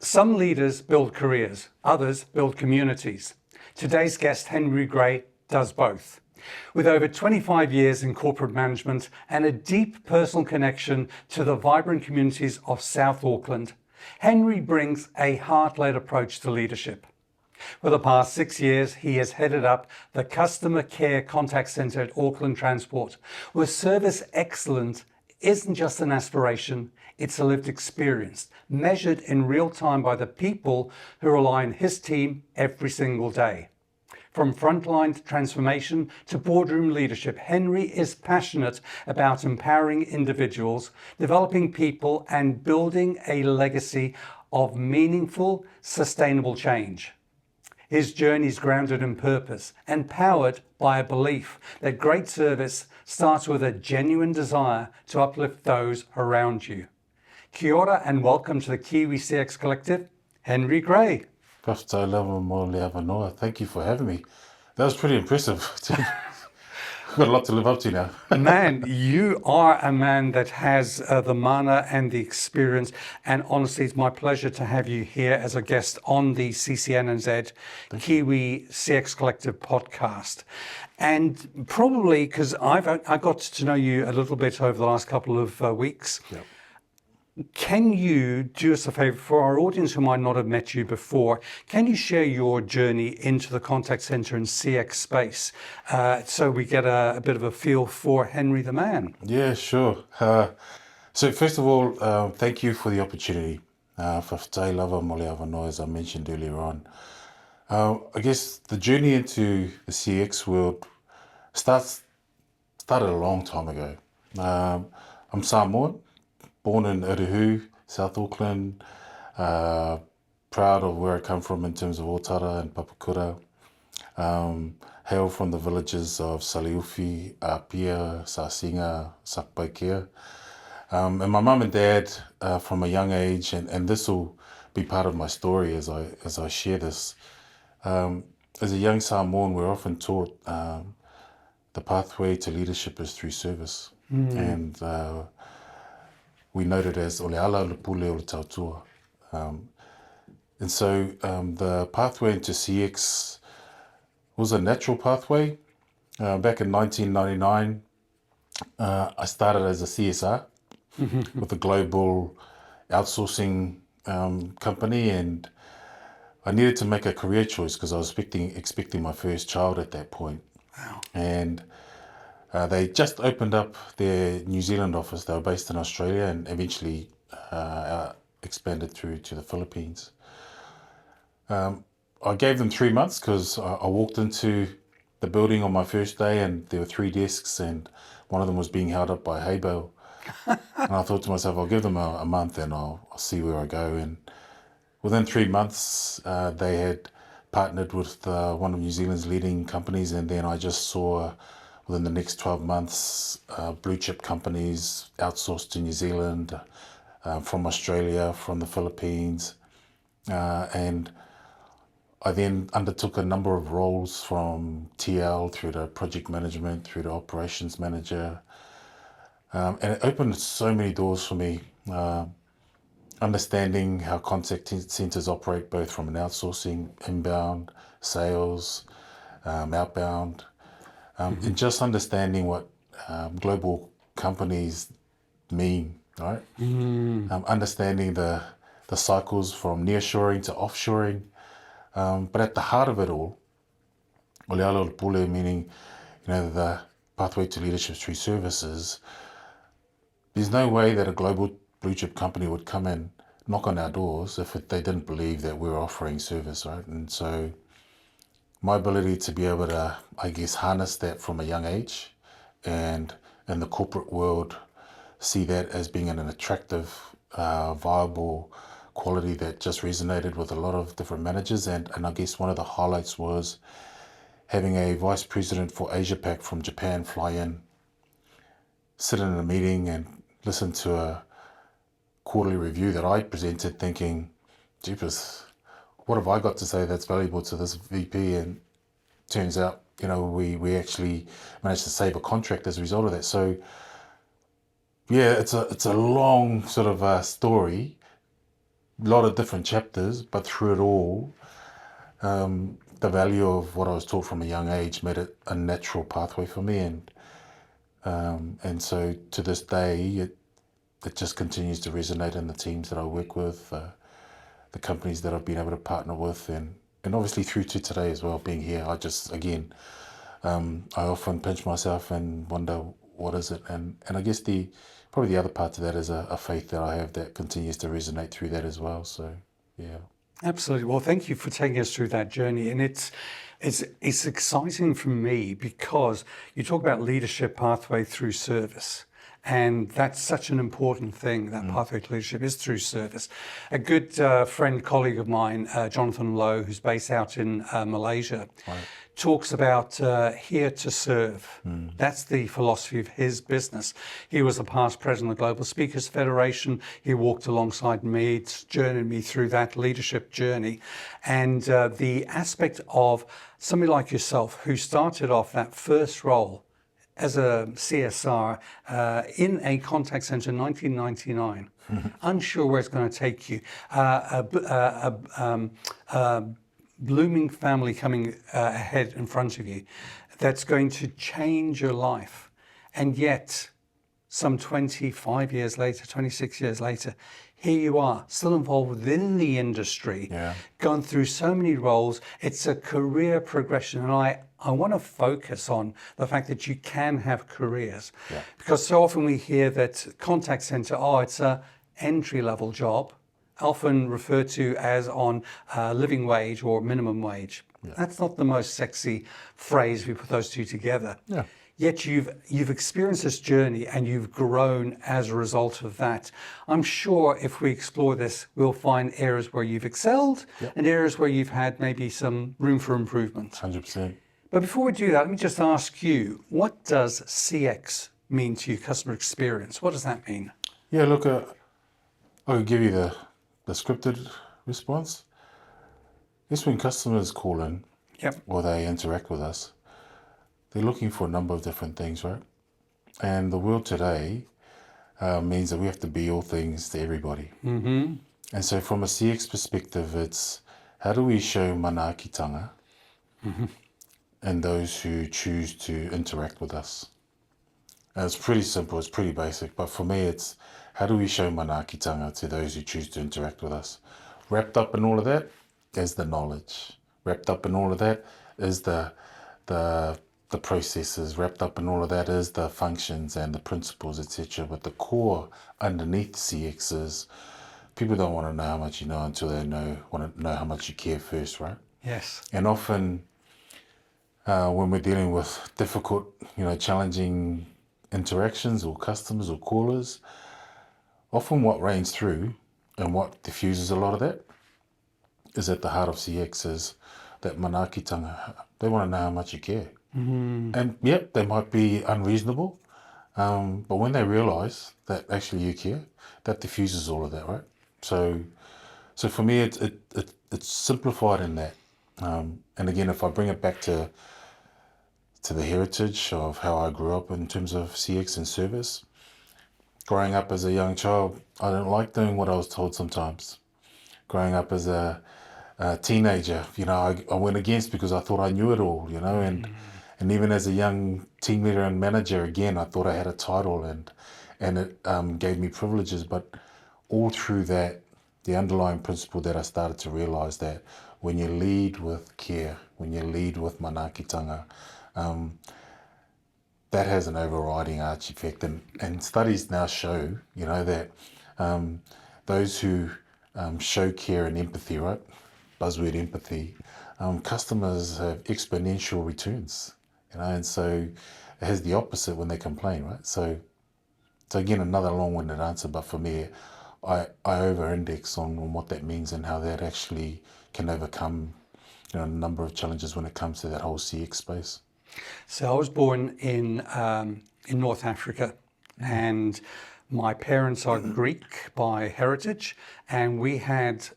Some leaders build careers, others build communities. Today's guest, Henry Gray, does both. With over 25 years in corporate management and a deep personal connection to the vibrant communities of South Auckland, Henry brings a heart-led approach to leadership. For the past 6 years, he has headed up the Customer Care Contact Centre at Auckland Transport, where service excellence isn't just an aspiration, it's a lived experience, measured in real time by the people who rely on his team every single day. From frontline transformation to boardroom leadership, Henry is passionate about empowering individuals, developing people, and building a legacy of meaningful, sustainable change. His journey is grounded in purpose and powered by a belief that great service starts with a genuine desire to uplift those around you. Kia ora and welcome to the Kiwi CX Collective, Henry Gray. Thank you for having me. That was pretty impressive. I've got a lot to live up to now. Man, you are a man that has the mana and the experience, and honestly, it's my pleasure to have you here as a guest on the CCNNZ Kiwi CX Collective podcast. And probably because I got to know you a little bit over the last couple of weeks. Yep. Can you do us a favor for our audience who might not have met you before? Can you share your journey into the contact center and CX space so we get a bit of a feel for Henry the man? Yeah, sure. So first of all, thank you for the opportunity. As I mentioned earlier on. I guess the journey into the CX world started a long time ago. I'm Samoan. Born in Uruhu, South Auckland, proud of where I come from in terms of Otara and Papakura. Hail from the villages of Saliufi, Apia, Sasinga, Sakpaikea. And my mum and dad from a young age, and this will be part of my story as I share this. As a young Samoan, we're often taught the pathway to leadership is through service. And we know it as ole ala, ole pule, ole tautua. And so the pathway into CX was a natural pathway. Back in 1999, I started as a CSR with a global outsourcing company, and I needed to make a career choice because I was expecting my first child at that point. Wow. And they just opened up their New Zealand office. They were based in Australia and eventually expanded through to the Philippines. I gave them 3 months because I walked into the building on my first day and there were 3 desks and one of them was being held up by a hay bale. And I thought to myself, I'll give them a month and I'll see where I go. And within 3 months, they had partnered with one of New Zealand's leading companies, and then I just saw within the next 12 months, blue chip companies outsourced to New Zealand, from Australia, from the Philippines. And I then undertook a number of roles from TL through to project management, through to operations manager. And it opened so many doors for me. Understanding how contact centers operate, both from an outsourcing, inbound, sales, outbound. And just understanding what global companies mean, right? Understanding the cycles from nearshoring to offshoring. But at the heart of it all, ole ala ole pule, meaning, the pathway to leadership through services, there's no way that a global blue chip company would come and knock on our doors if they didn't believe that we're offering service, right? And so my ability to be able to, I guess, harness that from a young age and in the corporate world, see that as being an attractive, viable quality that just resonated with a lot of different managers. And I guess one of the highlights was having a vice president for Asia Pac from Japan fly in, sit in a meeting and listen to a quarterly review that I presented, thinking, jeepers, what have I got to say that's valuable to this VP? And turns out, we actually managed to save a contract as a result of that. So yeah, it's a long sort of story, lot of different chapters, but through it all, the value of what I was taught from a young age made it a natural pathway for me, and so to this day, it just continues to resonate in the teams that I work with, the companies that I've been able to partner with, and obviously through to today as well, being here. I just, again, I often pinch myself and wonder, what is it? And I guess probably the other part to that is a faith that I have that continues to resonate through that as well. So, yeah. Absolutely. Well, thank you for taking us through that journey. And it's exciting for me because you talk about leadership pathway through service. And that's such an important thing, that pathway to leadership is through service. A good friend, colleague of mine, Jonathan Lowe, who's based out in Malaysia, talks about here to serve. That's the philosophy of his business. He was a past president of the Global Speakers Federation. He walked alongside me, journeyed me through that leadership journey. And the aspect of somebody like yourself who started off that first role as a CSR in a contact center in 1999, unsure where it's going to take you, blooming family coming ahead in front of you that's going to change your life. And yet, some 25 years later, 26 years later, here you are, still involved within the industry, gone through so many roles. It's a career progression. And I want to focus on the fact that you can have careers. Because so often we hear that contact center, it's a entry-level job, often referred to as on living wage or minimum wage. That's not the most sexy phrase. We put those two together. Yet you've experienced this journey and you've grown as a result of that. I'm sure if we explore this, we'll find areas where you've excelled and areas where you've had maybe some room for improvement. 100%. But before we do that, let me just ask you, what does CX mean to you, customer experience? What does that mean? Yeah, look, I'll give you the scripted response. It's when customers call in or they interact with us, they're looking for a number of different things, right? And the world today means that we have to be all things to everybody. And so from a CX perspective, it's how do we show manaakitanga and those who choose to interact with us? And it's pretty simple, it's pretty basic, but for me it's how do we show manaakitanga to those who choose to interact with us? Wrapped up in all of that is the knowledge. Wrapped up in all of that is the processes. Wrapped up in all of that is the functions and the principles, etc. But the core underneath CX is people don't want to know how much you know until they want to know how much you care first, right? Yes. And often when we're dealing with difficult, challenging interactions or customers or callers, often what reigns through and what diffuses a lot of that is at the heart of CX is that manaakitanga. They want to know how much you care. And they might be unreasonable, but when they realise that actually you care, that diffuses all of that, right? So for me, it's simplified in that. And again, if I bring it back to the heritage of how I grew up in terms of CX and service, growing up as a young child, I didn't like doing what I was told sometimes. Growing up as a teenager, I went against because I thought I knew it all, and even as a young team leader and manager, again, I thought I had a title and it gave me privileges. But all through that, the underlying principle that I started to realise that when you lead with care, when you lead with manaakitanga, that has an overriding arch effect. And studies now show, that those who show care and empathy, right? Buzzword empathy, customers have exponential returns, and so it has the opposite when they complain, right? So again, another long-winded answer, but for me, I over-index on what that means and how that actually can overcome a number of challenges when it comes to that whole CX space. So I was born in North Africa, and my parents are Greek by heritage, and we had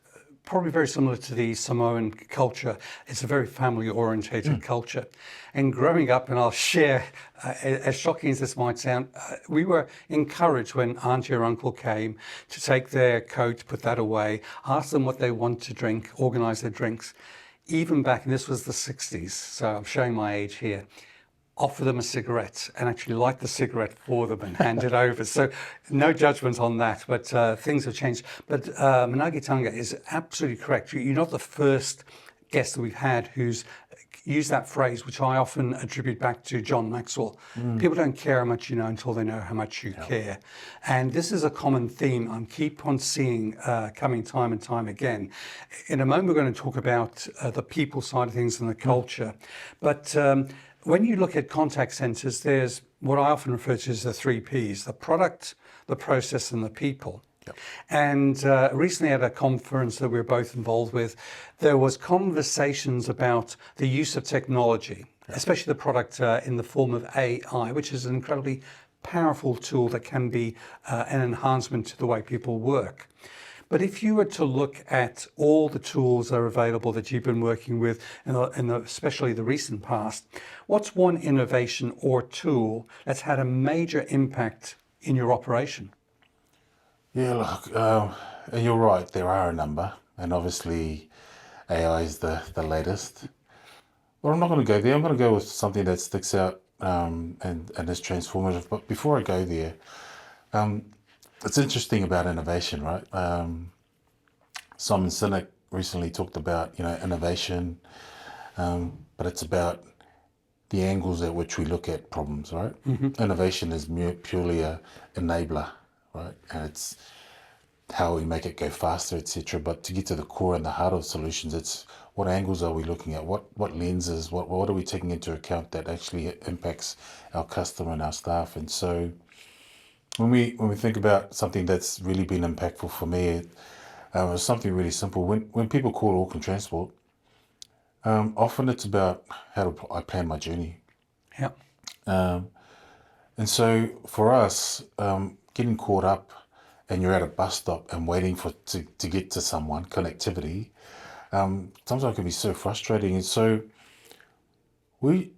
probably very similar to the Samoan culture. It's a very family-orientated culture. And growing up, and I'll share, as shocking as this might sound, we were encouraged when auntie or uncle came to take their coat, put that away, ask them what they want to drink, organise their drinks. Even back, and this was the 60s, so I'm showing my age here, offer them a cigarette and actually light the cigarette for them and hand it over. So no judgment on that, but things have changed. But manaakitanga is absolutely correct. You're not the first guest that we've had who's used that phrase, which I often attribute back to John Maxwell. People don't care how much you know until they know how much you care. And this is a common theme I keep on seeing coming time and time again. In a moment, we're going to talk about the people side of things and the culture. But when you look at contact centres, there's what I often refer to as the 3 Ps, the product, the process and the people. And recently at a conference that we were both involved with, there was conversations about the use of technology, especially the product in the form of AI, which is an incredibly powerful tool that can be an enhancement to the way people work. But if you were to look at all the tools that are available that you've been working with, especially the recent past, what's one innovation or tool that's had a major impact in your operation? Yeah, look, you're right, there are a number, and obviously AI is the latest. Well, I'm not going to go there. I'm going to go with something that sticks out and is transformative. But before I go there, it's interesting about innovation, right? Simon Sinek recently talked about, innovation, but it's about the angles at which we look at problems, right? Innovation is purely an enabler, right? And it's how we make it go faster, etc. But to get to the core and the heart of solutions, it's what angles are we looking at? What lenses? What are we taking into account that actually impacts our customer and our staff? And so when we think about something that's really been impactful for me, it was something really simple. When people call Auckland Transport, often it's about how do I plan my journey. Yeah. And so for us, getting caught up and you're at a bus stop and waiting to get to someone, connectivity, sometimes it can be so frustrating. And so we,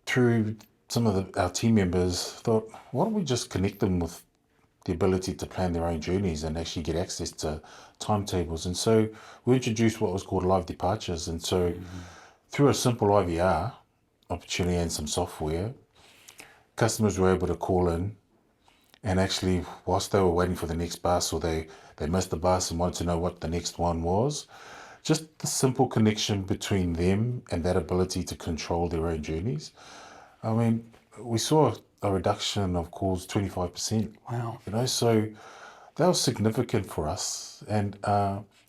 through some of our team members, thought, why don't we just connect them with the ability to plan their own journeys and actually get access to timetables? And so we introduced what was called live departures. And so through a simple IVR opportunity and some software, customers were able to call in and actually, whilst they were waiting for the next bus or they missed the bus and wanted to know what the next one was, just the simple connection between them and that ability to control their own journeys. I mean, we saw a reduction of calls 25%. Wow. So that was significant for us and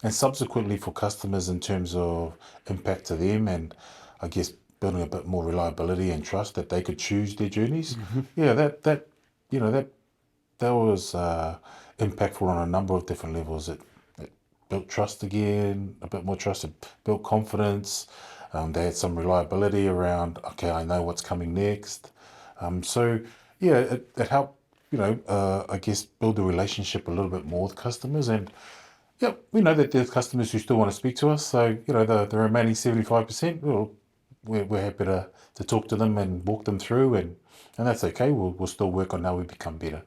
subsequently for customers in terms of impact to them and I guess building a bit more reliability and trust that they could choose their journeys. Yeah, that was impactful on a number of different levels. It built trust again, a bit more trust. It built confidence. They had some reliability around, okay, I know what's coming next. So yeah, it helped, I guess build the relationship a little bit more with customers. And yeah, we know that there's customers who still want to speak to us. So, the remaining 75%, well, we're happy to talk to them and walk them through and that's okay. We'll still work on how we become better.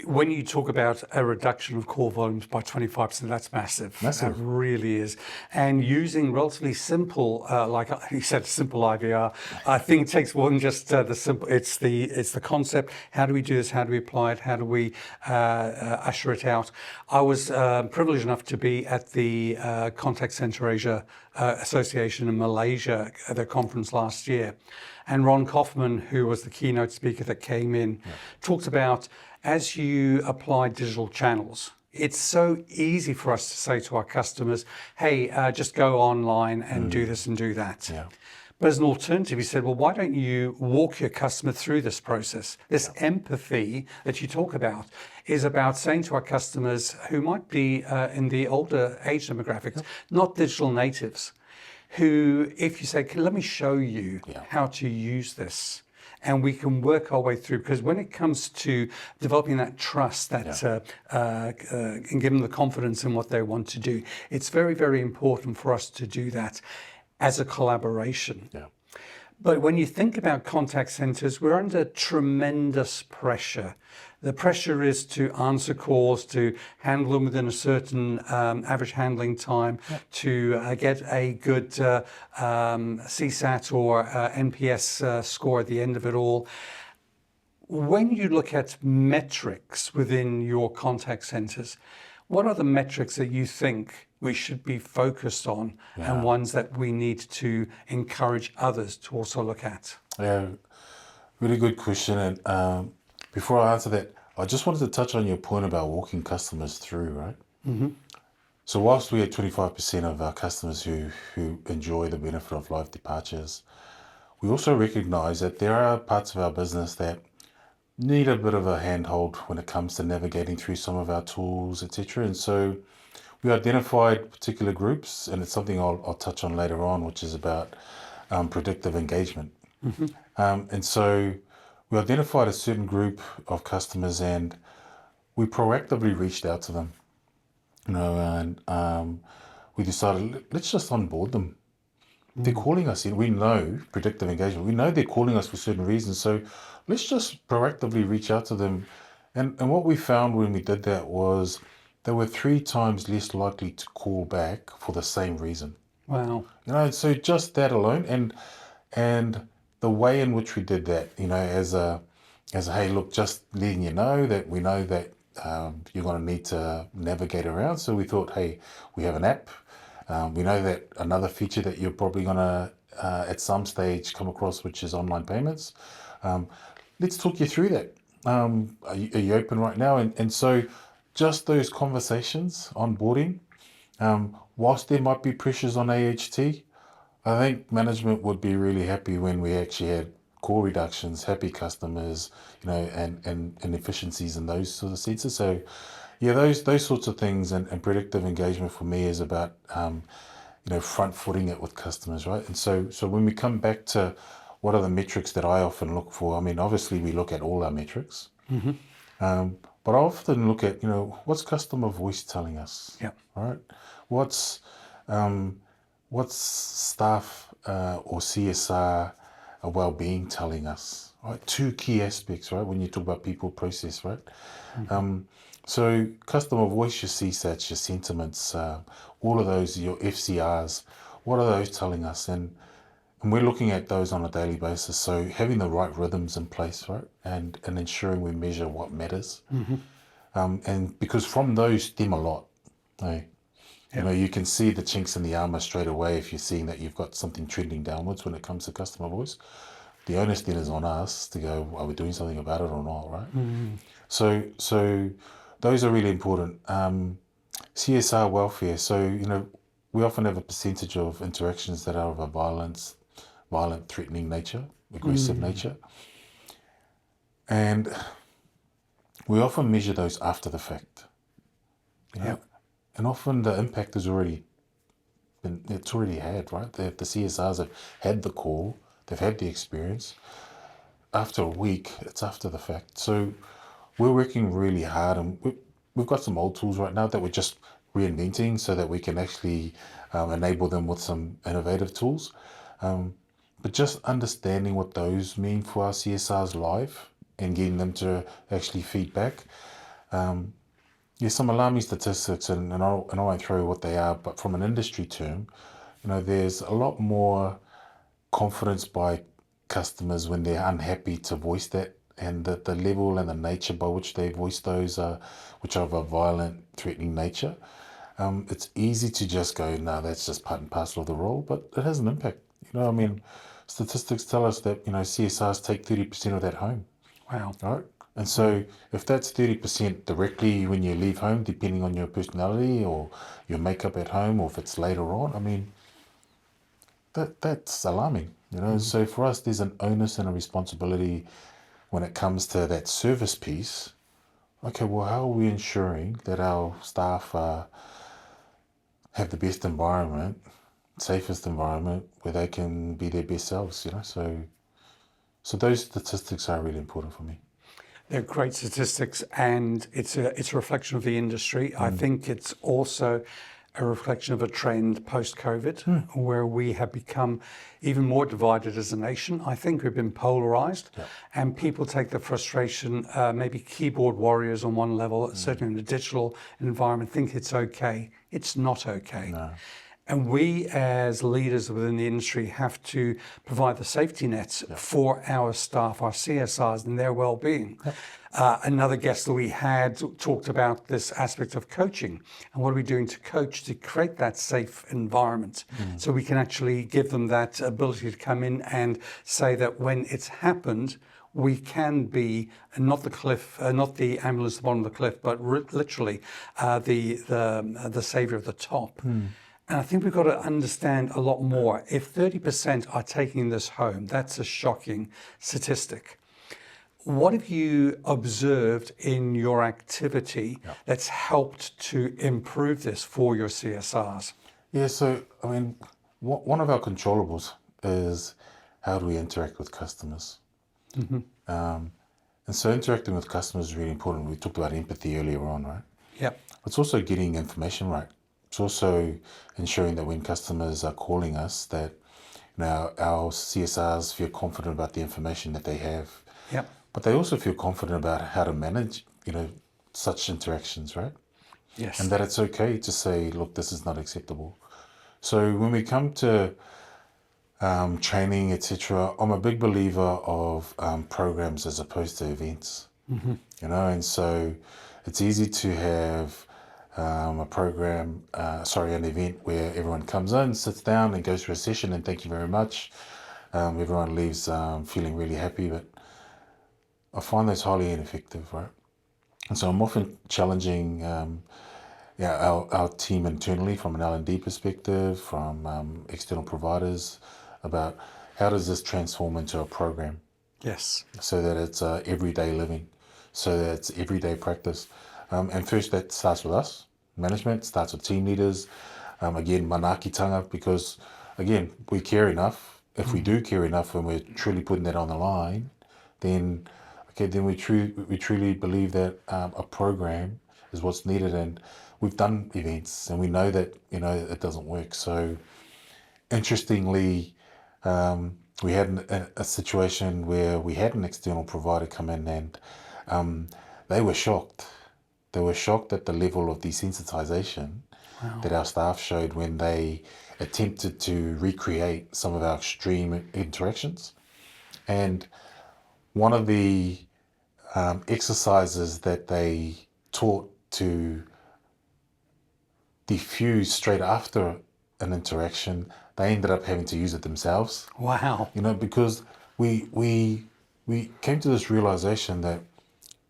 When you talk about a reduction of call volumes by 25%, that's massive. Massive. That really is. And using relatively simple, like you said, simple IVR, I think it takes more than just the simple. It's the concept. How do we do this? How do we apply it? How do we usher it out? I was privileged enough to be at the Contact Center Asia Association in Malaysia at their conference last year. And Ron Kaufman, who was the keynote speaker that came in, talked about as you apply digital channels, it's so easy for us to say to our customers, hey, just go online and do this and do that. Yeah. But as an alternative, he said, well, why don't you walk your customer through this process? This empathy that you talk about is about saying to our customers who might be in the older age demographics, not digital natives, who, if you say, let me show you how to use this, and we can work our way through. Because when it comes to developing that trust, that and give them the confidence in what they want to do, it's very, very important for us to do that as a collaboration. Yeah. But when you think about contact centers, we're under tremendous pressure. The pressure is to answer calls, to handle them within a certain average handling time, to get a good CSAT or NPS score at the end of it all. When you look at metrics within your contact centers, what are the metrics that you think we should be focused on and ones that we need to encourage others to also look at? Yeah, really good question. And before I answer that, I just wanted to touch on your point about walking customers through, right? Mm-hmm. So whilst we had 25% of our customers who enjoy the benefit of live departures, we also recognise that there are parts of our business that need a bit of a handhold when it comes to navigating through some of our tools, etc. And so we identified particular groups, and it's something I'll touch on later on, which is about predictive engagement. Mm-hmm. And so we identified a certain group of customers, and we proactively reached out to them. And we decided, let's just onboard them. They're calling us in. We know predictive engagement. We know they're calling us for certain reasons. So let's just proactively reach out to them. And what we found when we did that was they were 3 times less likely to call back for the same reason. Wow. So just that alone, and the way in which we did that, as a hey, look, just letting you know that we know that you're going to need to navigate around. So we thought, hey, we have an app. We know that another feature that you're probably going to, at some stage, come across, which is online payments. Let's talk you through that. Are you open right now? And so just those conversations, onboarding, whilst there might be pressures on AHT, I think management would be really happy when we actually had call reductions, happy customers, and efficiencies in those sort of senses. So yeah, those sorts of things, and predictive engagement for me is about front footing it with customers, right? And so when we come back to what are the metrics that I often look for, I mean, obviously we look at all our metrics, but I often look at what's customer voice telling us, right? What's staff or CSR well-being telling us, right? 2 key aspects, right? When you talk about people, process, right? So customer voice, your CSATs, your sentiments, all of those, your FCRs, what are those telling us? And we're looking at those on a daily basis. So having the right rhythms in place, right? And ensuring we measure what matters. And because from those stem a lot, right? You can see the chinks in the armor straight away if you're seeing that you've got something trending downwards when it comes to customer voice. The onus then is on us to go, are we doing something about it or not, right? So those are really important. CSR welfare. So, we often have a percentage of interactions that are of a violent, threatening nature, aggressive nature. And we often measure those after the fact. And often the impact is already had, right? The CSRs have had the call, they've had the experience. After a week, it's after the fact. So we're working really hard, and we've got some old tools right now that we're just reinventing so that we can actually enable them with some innovative tools. But just understanding what those mean for our CSRs live and getting them to actually feed back. Some alarming statistics, and I won't throw what they are, but from an industry term, there's a lot more confidence by customers when they're unhappy to voice that, and the level and the nature by which they voice those, which are of a violent, threatening nature. It's easy to just go, no, that's just part and parcel of the role, but it has an impact. Statistics tell us that, CSRs take 30% of that home. Wow. Right? And so if that's 30% directly when you leave home, depending on your personality or your makeup at home, or if it's later on, that's alarming. So for us, there's an onus and a responsibility when it comes to that service piece. Okay, well, how are we ensuring that our staff have the best environment, safest environment, where they can be their best selves, So So those statistics are really important for me. They're great statistics, and it's a reflection of the industry. I think it's also a reflection of a trend post-COVID, where we have become even more divided as a nation. I think we've been polarized, and people take the frustration, maybe keyboard warriors on one level, certainly in the digital environment, think it's okay. It's not okay. No. And we, as leaders within the industry, have to provide the safety nets for our staff, our CSRs, and their well-being. Another guest that we had talked about this aspect of coaching, and what are we doing to coach to create that safe environment, so we can actually give them that ability to come in and say that when it's happened, we can be not the cliff, not the ambulance at the bottom of the cliff, but literally the savior of the top. And I think we've got to understand a lot more. If 30% are taking this home, that's a shocking statistic. What have you observed in your activity that's helped to improve this for your CSRs? Yeah, so, I mean, one of our controllables is how do we interact with customers? And so interacting with customers is really important. We talked about empathy earlier on, right? Yep. It's also getting information right. It's also ensuring that when customers are calling us, that our CSRs feel confident about the information that they have. Yep. But they also feel confident about how to manage, such interactions, right? Yes. And that it's okay to say, look, this is not acceptable. So when we come to training, etc., I'm a big believer of programs as opposed to events. And so it's easy to have a program, an event where everyone comes in, sits down and goes through a session and thank you very much. Everyone leaves feeling really happy, but I find that's highly ineffective, right? And so I'm often challenging our team internally from an L&D perspective, from external providers, about how does this transform into a program? Yes. So that it's everyday living, so that it's everyday practice. And first that starts with us, management, starts with team leaders. Again, manaakitanga, because again, we care enough. If we do care enough and we're truly putting that on the line, then we truly believe that a program is what's needed. And we've done events and we know that, it doesn't work. So interestingly, we had a situation where we had an external provider come in and they were shocked. They were shocked at the level of desensitization that our staff showed when they attempted to recreate some of our extreme interactions. And one of the exercises that they taught to diffuse straight after an interaction, they ended up having to use it themselves. Wow. Because we came to this realization that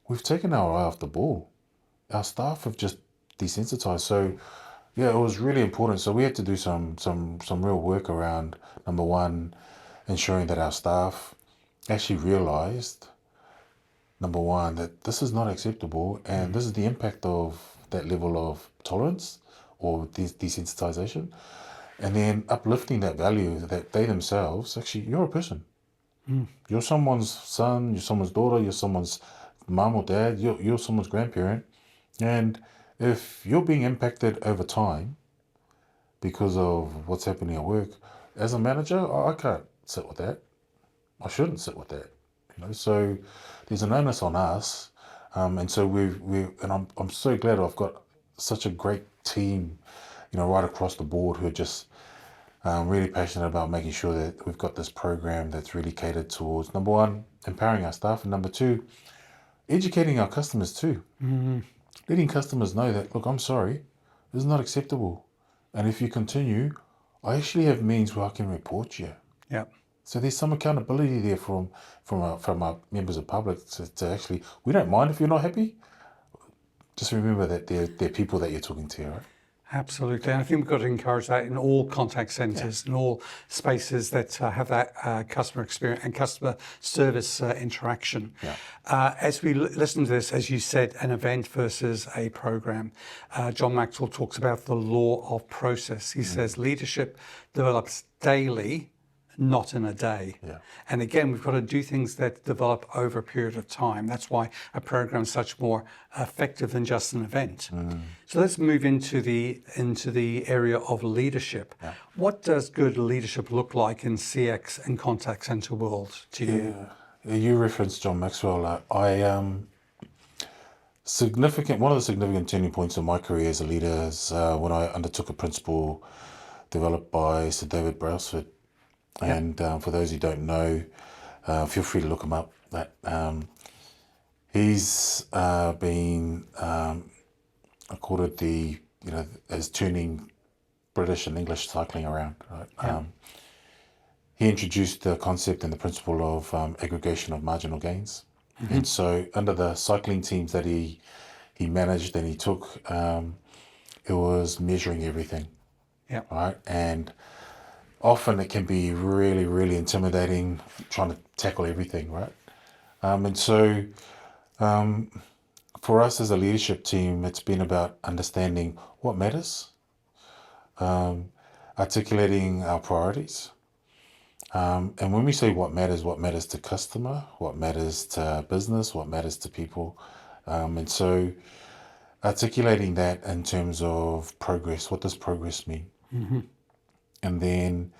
we've taken our eye off the ball. Our staff have just desensitized. So yeah, it was really important. So we had to do some real work around, number one, ensuring that our staff actually realized, number one, that this is not acceptable and this is the impact of that level of tolerance or desensitization. And then uplifting that value that they themselves, actually, you're a person. You're someone's son, you're someone's daughter, you're someone's mum or dad, you're someone's grandparent. And if you're being impacted over time because of what's happening at work, as a manager, I can't sit with that. I shouldn't sit with that. So there's an onus on us. And so I'm so glad I've got such a great team, right across the board who are just really passionate about making sure that we've got this program that's really catered towards, number one, empowering our staff, and number two, educating our customers too. Letting customers know that, look, I'm sorry, this is not acceptable. And if you continue, I actually have means where I can report you. Yeah. So there's some accountability there from our members of public to actually, we don't mind if you're not happy. Just remember that they're people that you're talking to, right? Absolutely. And I think we've got to encourage that in all contact centres, in all spaces that have that customer experience and customer service interaction. As we listen to this, as you said, an event versus a program, John Maxwell talks about the law of process. He says leadership develops daily, not in a day. Yeah. And again, we've got to do things that develop over a period of time. That's why a program is such more effective than just an event. So let's move into the area of leadership. Yeah. What does good leadership look like in CX and contact center world to you? Yeah. You referenced John Maxwell. One of the significant turning points in my career as a leader is when I undertook a principle developed by Sir David Brailsford. And for those who don't know, feel free to look him up. He's been accorded as turning British and English cycling around. Right? He introduced the concept and the principle of aggregation of marginal gains. And so under the cycling teams that he managed and he took, it was measuring everything. Yeah. Right. And often it can be really, really intimidating trying to tackle everything, right? And so for us as a leadership team, it's been about understanding what matters, articulating our priorities. And when we say what matters to customer, what matters to business, what matters to people. And so articulating that in terms of progress, what does progress mean? And then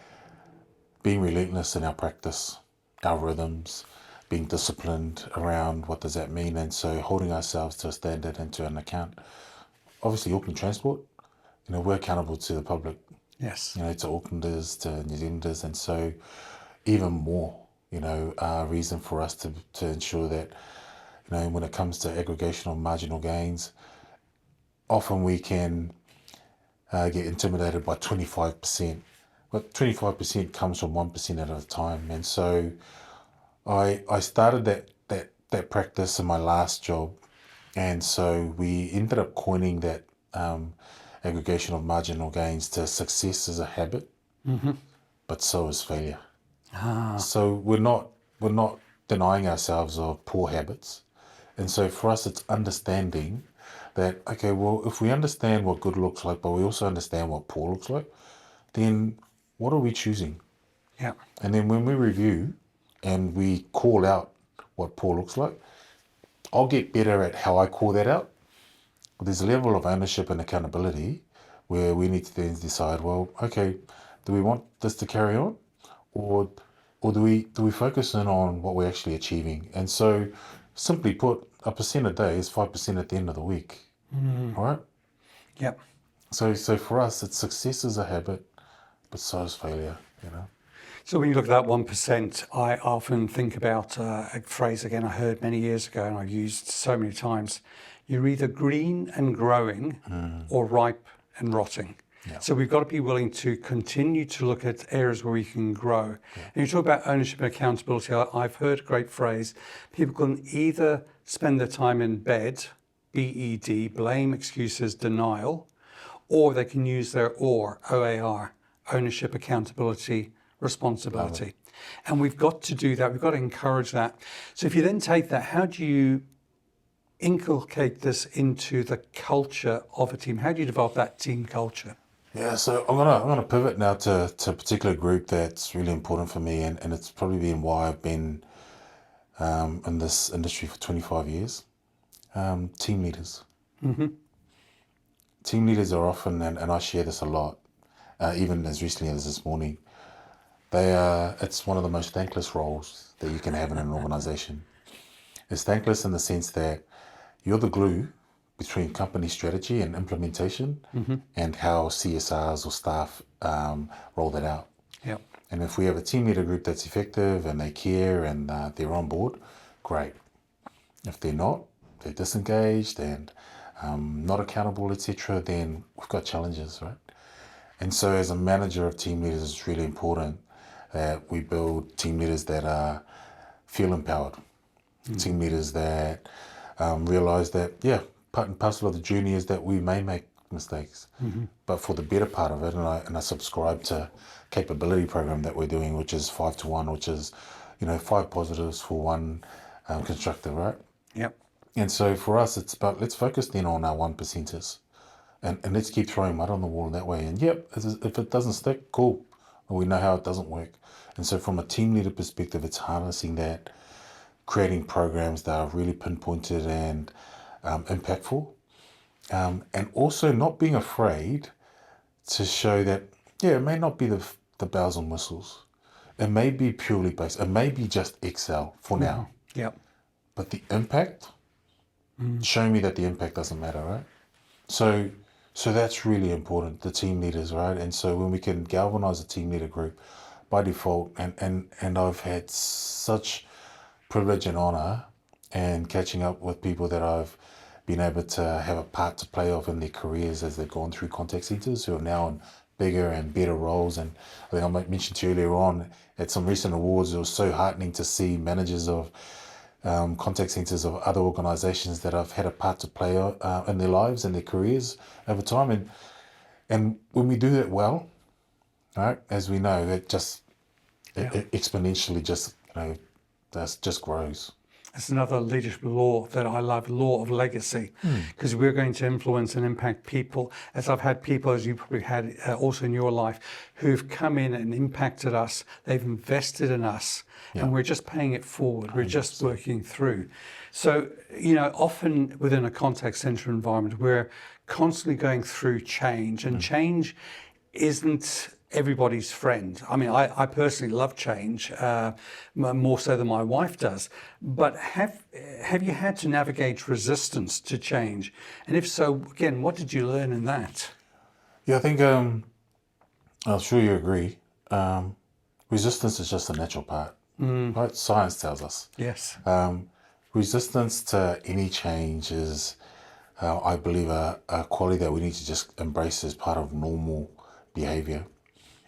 being relentless in our practice, our rhythms, being disciplined around what does that mean, and so holding ourselves to a standard and to an account. Obviously, Auckland Transport, we're accountable to the public, Yes. to Aucklanders, to New Zealanders, and so even more, reason for us to ensure that, when it comes to aggregation of marginal gains, often we can get intimidated by 25%. But 25% comes from 1% at a time. And so I started that practice in my last job. And so we ended up coining that aggregation of marginal gains to success as a habit, but so is failure. So we're not denying ourselves of poor habits. And so for us, it's understanding that, okay, well, if we understand what good looks like, but we also understand what poor looks like, then what are we choosing? Yeah. And then when we review and we call out what poor looks like, I'll get better at how I call that out. There's a level of ownership and accountability where we need to then decide, well, okay, do we want this to carry on? Or do we focus in on what we're actually achieving? And so simply put, 1% a day is 5% at the end of the week. All right? Yep. So for us, it's success is a habit, but so is failure, So when you look at that 1%, I often think about a phrase again I heard many years ago and I've used so many times. You're either green and growing or ripe and rotting. Yeah. So we've got to be willing to continue to look at areas where we can grow. Yeah. And you talk about ownership and accountability. I've heard a great phrase. People can either spend their time in bed, BED, blame, excuses, denial, or they can use their OAR, ownership, accountability, responsibility. And we've got to do that. We've got to encourage that. So if you then take that, how do you inculcate this into the culture of a team? How do you develop that team culture? Yeah, so I'm gonna pivot now to a particular group that's really important for me, and it's probably been why I've been in this industry for 25 years. Team leaders. Team leaders are often, and I share this a lot, even as recently as this morning, it's one of the most thankless roles that you can have in an organization. It's thankless in the sense that you're the glue between company strategy and implementation and how CSRs or staff roll that out. Yep. And if we have a team leader group that's effective and they care and they're on board, great. If they're not, they're disengaged and not accountable, etc., then we've got challenges, right? And so as a manager of team leaders, it's really important that we build team leaders that feel empowered. Team leaders that realize that, part and parcel of the journey is that we may make mistakes, but for the better part of it, and I subscribe to capability program that we're doing, which is 5 to 1, which is, 5 positives for 1 constructive, right? Yep. And so for us, it's about, let's focus then on our 1%ers and let's keep throwing mud on the wall in that way. And if it doesn't stick, cool. and we know how it doesn't work. And so from a team leader perspective, it's harnessing that, creating programs that are really pinpointed and impactful, and also not being afraid to show that, yeah, it may not be the bells and whistles. It may be purely based. It may be just Excel for now. Yep. But the impact, show me that the impact doesn't matter, right? So that's really important, the team leaders, right? And so when we can galvanize a team leader group by default, and I've had such privilege and honor and catching up with people that I've been able to have a part to play of in their careers as they've gone through contact centers, who are now in bigger and better roles. And I think I mentioned to you earlier on at some recent awards, it was so heartening to see managers of contact centers of other organizations that I've had a part to play in their lives and their careers over time. And when we do that well, right, as we know, that just it exponentially just, just grows. It's another leadership law that I love, law of legacy, because we're going to influence and impact people. As I've had people, as you probably had also in your life, who've come in and impacted us. They've invested in us, and we're just paying it forward. We're just working through. So, often within a contact center environment, we're constantly going through change, and change isn't everybody's friend. I mean, I personally love change, more so than my wife does. But have you had to navigate resistance to change? And if so, again, what did you learn in that? Yeah, I think I'm sure you agree. Resistance is just a natural part, right? Science tells us. Yes. Resistance to any change is, I believe, a quality that we need to just embrace as part of normal behavior.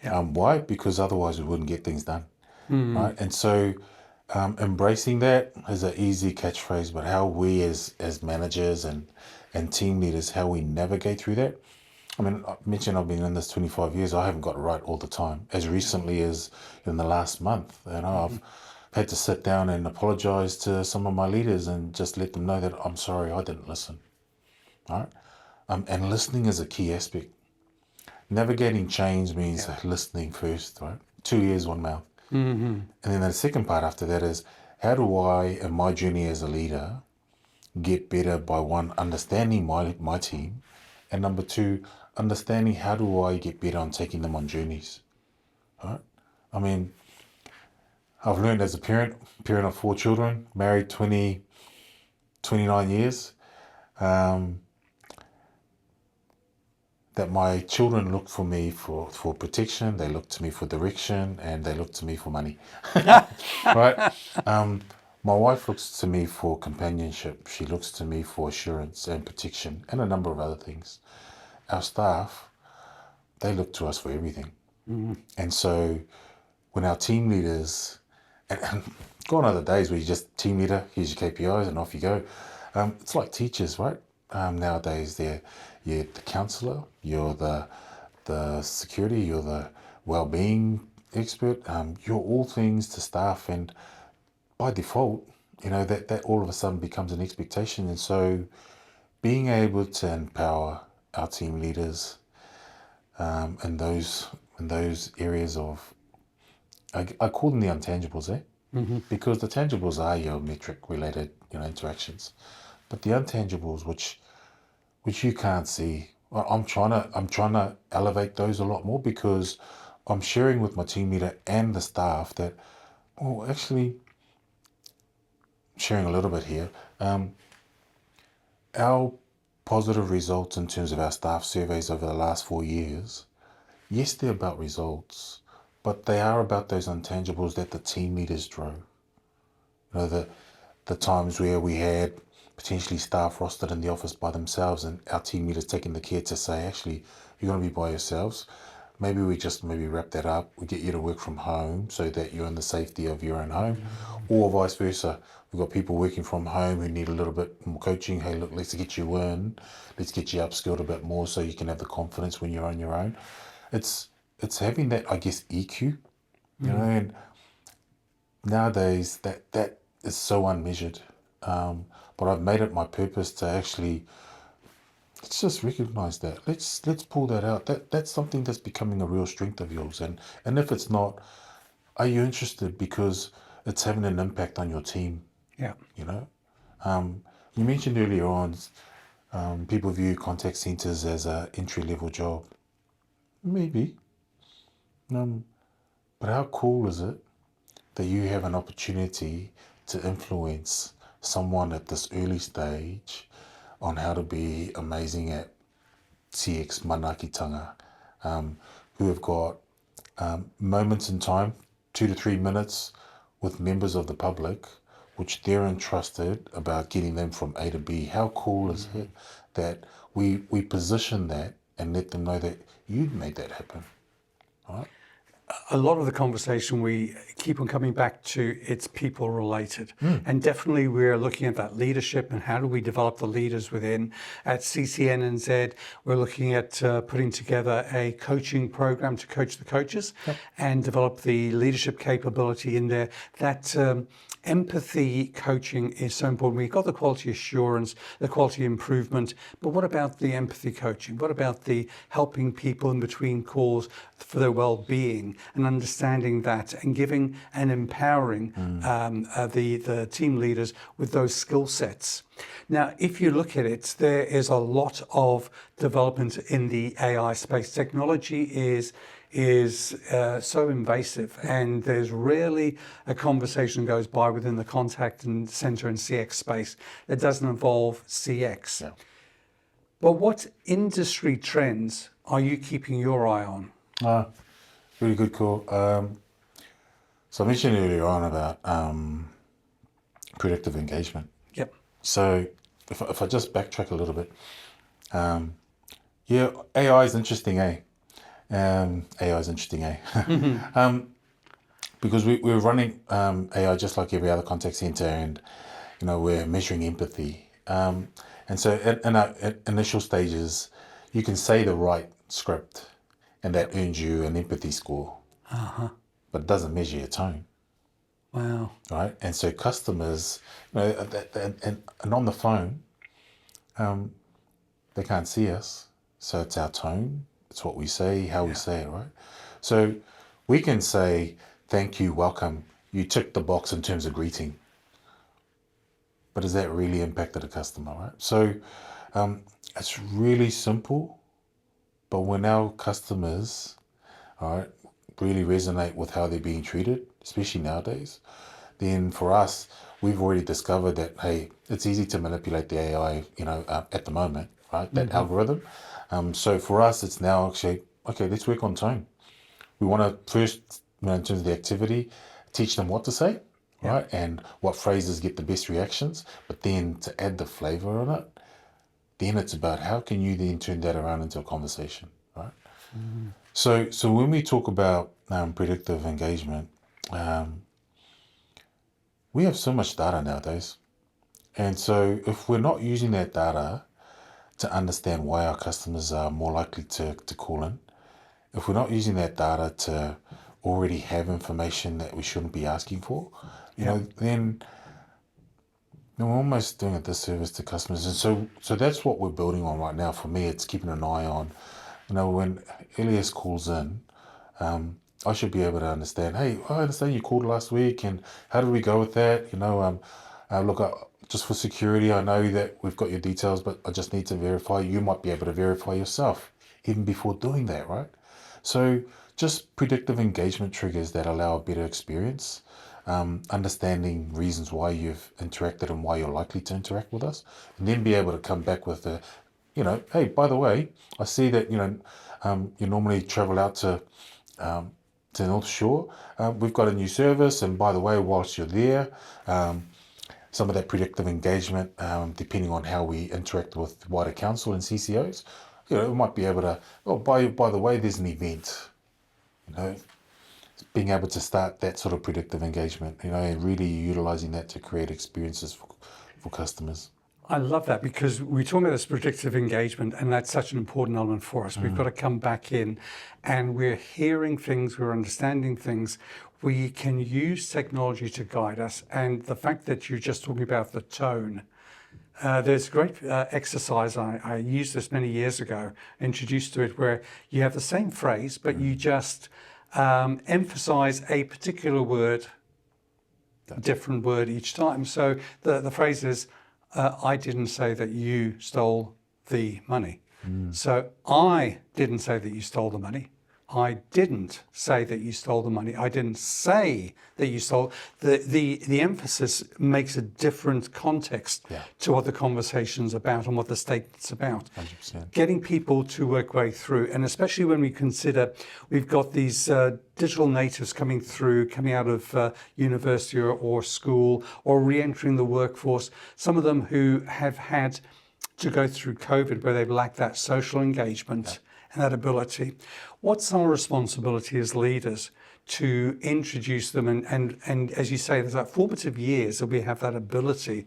Why? Because otherwise we wouldn't get things done, right? And so embracing that is an easy catchphrase, but how we as managers and team leaders, how we navigate through that. I mean, I mentioned I've been in this 25 years. I haven't got it right all the time. As recently as in the last month, I've had to sit down and apologize to some of my leaders and just let them know that I'm sorry, I didn't listen, right? And listening is a key aspect. Navigating change means listening first, right? 2 ears, 1 mouth. And then the second part after that is, how do I, in my journey as a leader, get better by one, understanding my team, and number two, understanding how do I get better on taking them on journeys, right? I mean, I've learned as a parent of 4 children, married 29 years, that my children look for me for protection, they look to me for direction, and they look to me for money, right? My wife looks to me for companionship. She looks to me for assurance and protection and a number of other things. Our staff, they look to us for everything. And so when our team leaders, and gone are the days where you just team leader, here's your KPIs and off you go. It's like teachers, right? Nowadays you're the counsellor, you're the security, you're the well-being expert, you're all things to staff, and by default, that all of a sudden becomes an expectation. And so being able to empower our team leaders in those areas of, I call them the untangibles, because the tangibles are your metric related interactions, but the untangibles which you can't see, I'm trying to elevate those a lot more, because I'm sharing with my team leader and the staff that, actually sharing a little bit here, our positive results in terms of our staff surveys over the last 4 years, yes, they're about results, but they are about those untangibles that the team leaders drove. The times where we had potentially staff rostered in the office by themselves, and our team leaders taking the care to say, actually, you're going to be by yourselves. Maybe we just wrap that up. We get you to work from home so that you're in the safety of your own home, or vice versa. We've got people working from home who need a little bit more coaching. Hey, look, let's get you in. Let's get you upskilled a bit more so you can have the confidence when you're on your own. It's having that, I guess, EQ, and nowadays that is so unmeasured. But I've made it my purpose to actually let's just recognize that. Let's pull that out. That's something that's becoming a real strength of yours. And if it's not, are you interested because it's having an impact on your team? Yeah. You know, you mentioned earlier on, people view contact centers as a entry-level job. Maybe, but how cool is it that you have an opportunity to influence someone at this early stage on how to be amazing at CX manaakitanga, who have got moments in time, 2 to 3 minutes with members of the public, which they're entrusted about getting them from A to B. How cool is it that we position that and let them know that you made that happen, right? A lot of the conversation we keep on coming back to, it's people related. And definitely we're looking at that leadership and how do we develop the leaders within. At CCNNZ, we're looking at putting together a coaching program to coach the coaches and develop the leadership capability in there. That empathy coaching is so important. We've got the quality assurance, the quality improvement, but what about the empathy coaching? What about the helping people in between calls for their well-being and understanding that and giving and empowering the team leaders with those skill sets? Now, if you look at it, there is a lot of development in the AI space. Technology is so invasive, and there's rarely a conversation goes by within the contact and center and CX space that doesn't involve CX. Yeah. But what industry trends are you keeping your eye on? Really good call. So I mentioned earlier on about predictive engagement. Yep. So if I just backtrack a little bit, yeah, AI is interesting, eh? AI is interesting, eh? Because we're running AI just like every other contact center, and we're measuring empathy. And so in our initial stages, you can say the right script, and that earns you an empathy score, but it doesn't measure your tone. Wow. Right, and so customers, and on the phone, they can't see us, so it's our tone, it's what we say, how we say it, right? So we can say, thank you, welcome, you tick the box in terms of greeting, but has that really impacted a customer, right? So it's really simple, but when our customers, all right, really resonate with how they're being treated, especially nowadays, then for us, we've already discovered that, hey, it's easy to manipulate the AI, at the moment, right? That algorithm. So for us, it's now actually, okay, let's work on tone. We want to first, in terms of the activity, teach them what to say, right? And what phrases get the best reactions, but then to add the flavor on it, then it's about how can you then turn that around into a conversation, right? So when we talk about predictive engagement, we have so much data nowadays. And so if we're not using that data to understand why our customers are more likely to call in, if we're not using that data to already have information that we shouldn't be asking for, then we're almost doing a disservice to customers. And so that's what we're building on right now. For me, it's keeping an eye on, when Elias calls in, I should be able to understand, hey, I understand you called last week, and how did we go with that? Look, just for security, I know that we've got your details, but I just need to verify. You might be able to verify yourself even before doing that, right? So just predictive engagement triggers that allow a better experience, understanding reasons why you've interacted and why you're likely to interact with us, and then be able to come back with hey, by the way, I see that, you normally travel out to North Shore. We've got a new service, and by the way, whilst you're there, some of that predictive engagement, depending on how we interact with wider council and CCOs, we might be able to, by the way, there's an event, being able to start that sort of predictive engagement, and really utilizing that to create experiences for customers. I love that, because we're talking about this predictive engagement, and that's such an important element for us. We've got to come back in, and we're hearing things, we're understanding things. We can use technology to guide us, and the fact that you're just talking about the tone, There's a great exercise, I used this many years ago, introduced to it, where you have the same phrase, but you just emphasize a particular word, different word each time. So the phrase is, I didn't say that you stole the money. So I didn't say that you stole the money. I didn't say that you stole the money. I didn't say that you stole. The emphasis makes a different context to what the conversation's about and what the statement's about. 100%. Getting people to work way through, and especially when we consider we've got these digital natives coming out of university or school or re-entering the workforce, some of them who have had to go through COVID where they've lacked that social engagement and that ability. What's our responsibility as leaders to introduce them and as you say, there's that formative years that we have that ability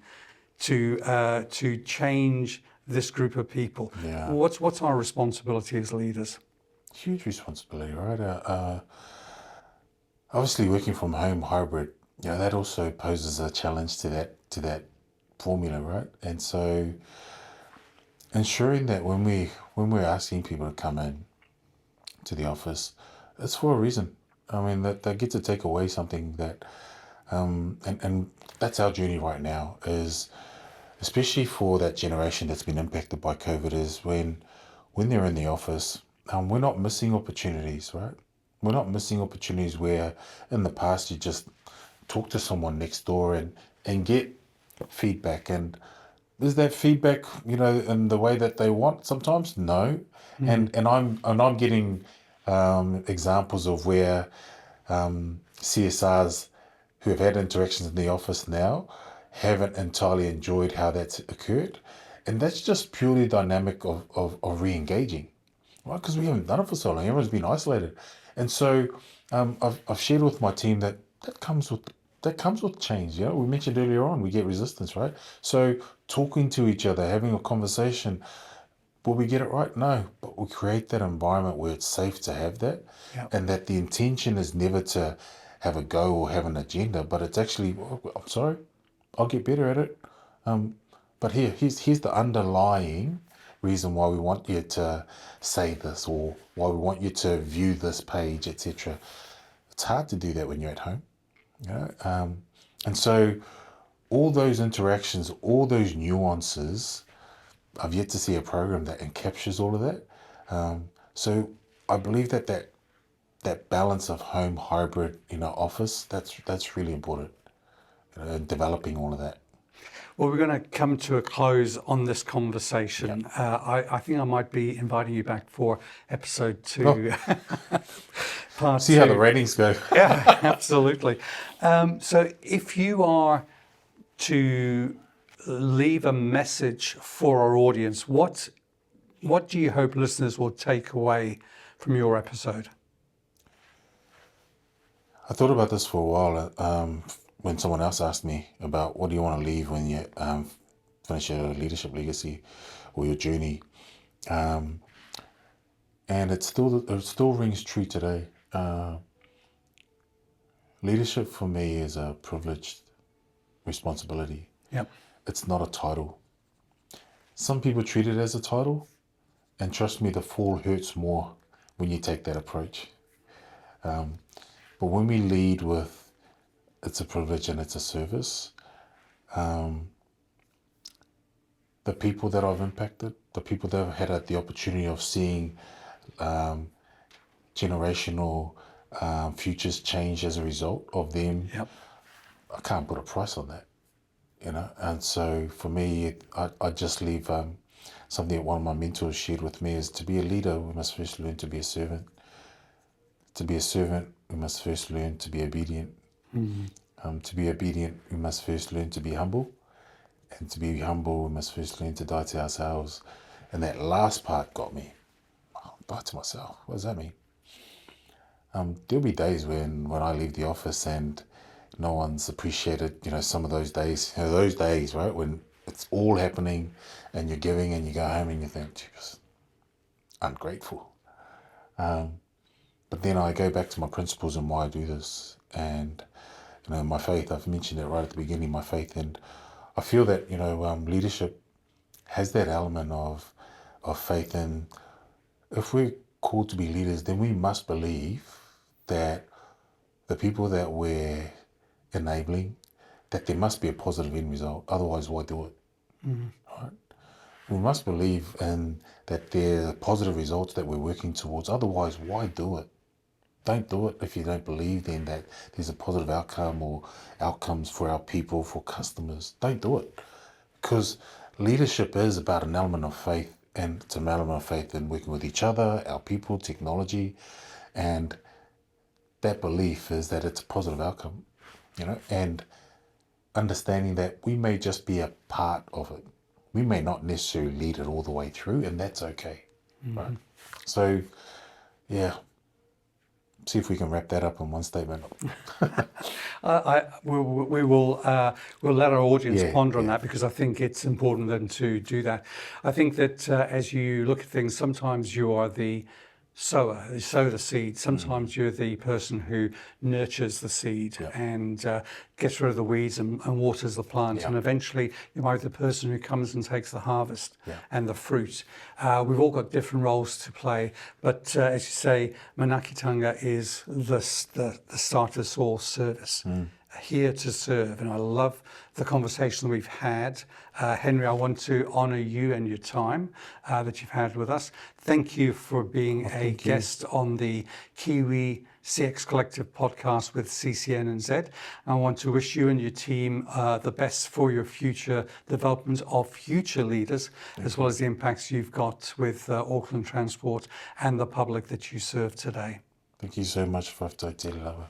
to change this group of people. Yeah. What's our responsibility as leaders? Huge responsibility, right? Obviously, working from home hybrid, that also poses a challenge to that formula, right? And so, ensuring that when we're asking people to come in to the office, it's for a reason. I mean, that they get to take away something that, and that's our journey right now, is especially for that generation that's been impacted by COVID, is when they're in the office, we're not missing opportunities, right? We're not missing opportunities where in the past you just talk to someone next door and get feedback. And is that feedback, in the way that they want sometimes? No. And I'm getting examples of where CSRs who have had interactions in the office now haven't entirely enjoyed how that's occurred. And that's just purely dynamic of re-engaging, right? Because we haven't done it for so long. Everyone's been isolated. And so I've shared with my team that comes with change. We mentioned earlier on, we get resistance, right? So talking to each other, having a conversation, will we get it right? No, but we create that environment where it's safe to have that, and that the intention is never to have a go or have an agenda, but it's actually, I'm sorry, I'll get better at it. But here's the underlying reason why we want you to say this, or why we want you to view this page, etc. It's hard to do that when you're at home. And so all those interactions, all those nuances, I've yet to see a program that encaptures all of that. So I believe that balance of home, hybrid, office, that's really important, in developing all of that. Well, we're going to come to a close on this conversation. I think I might be inviting you back for episode 2. Part See 2. how the ratings go. Yeah, absolutely. So if you are to leave a message for our audience, what do you hope listeners will take away from your episode? I thought about this for a while when someone else asked me about what do you want to leave when you finish your leadership legacy or your journey, and it still rings true today. Leadership for me is a privileged responsibility. Yep. It's not a title. Some people treat it as a title, and trust me, the fall hurts more when you take that approach. But when we lead with it's a privilege and it's a service, the people that I've impacted, the people that have had the opportunity of seeing generational futures change as a result of them, I can't put a price on that. And so for me, I just leave something that one of my mentors shared with me is, to be a leader, we must first learn to be a servant. To be a servant, we must first learn to be obedient. To be obedient, we must first learn to be humble. And to be humble, we must first learn to die to ourselves. And that last part got me. Die to myself. What does that mean? There'll be days when I leave the office and no one's appreciated, some of those days, right, when it's all happening and you're giving and you go home and you think, geez, ungrateful. But then I go back to my principles and why I do this. And, my faith, I've mentioned it right at the beginning, my faith, and I feel that, leadership has that element of faith, and if we're called to be leaders, then we must believe that the people that we're enabling, that there must be a positive end result. Otherwise, why do it? Right? We must believe in that there are positive results that we're working towards. Otherwise, why do it? Don't do it if you don't believe then that there's a positive outcome or outcomes for our people, for customers. Don't do it. Because leadership is about an element of faith, and it's an element of faith in working with each other, our people, technology, and that belief is that it's a positive outcome, and understanding that we may just be a part of it. We may not necessarily lead it all the way through, and that's okay, right? So, yeah, see if we can wrap that up in one statement. We'll let our audience ponder on Yeah. that, because I think it's important then to do that. I think that as you look at things, sometimes you are the sower, you sow the seed. Sometimes you're the person who nurtures the seed and gets rid of the weeds and waters the plant. And eventually you might be the person who comes and takes the harvest and the fruit. We've all got different roles to play, but as you say, manaakitanga is the start of this all service. Here to serve, and I love the conversation that we've had. Henry, I want to honour you and your time that you've had with us. Thank you for being a guest on the Kiwi CX Collective podcast with CCN&Z. I want to wish you and your team the best for your future development of future leaders, as well as the impacts you've got with Auckland Transport and the public that you serve today. Thank you so much for te lawa.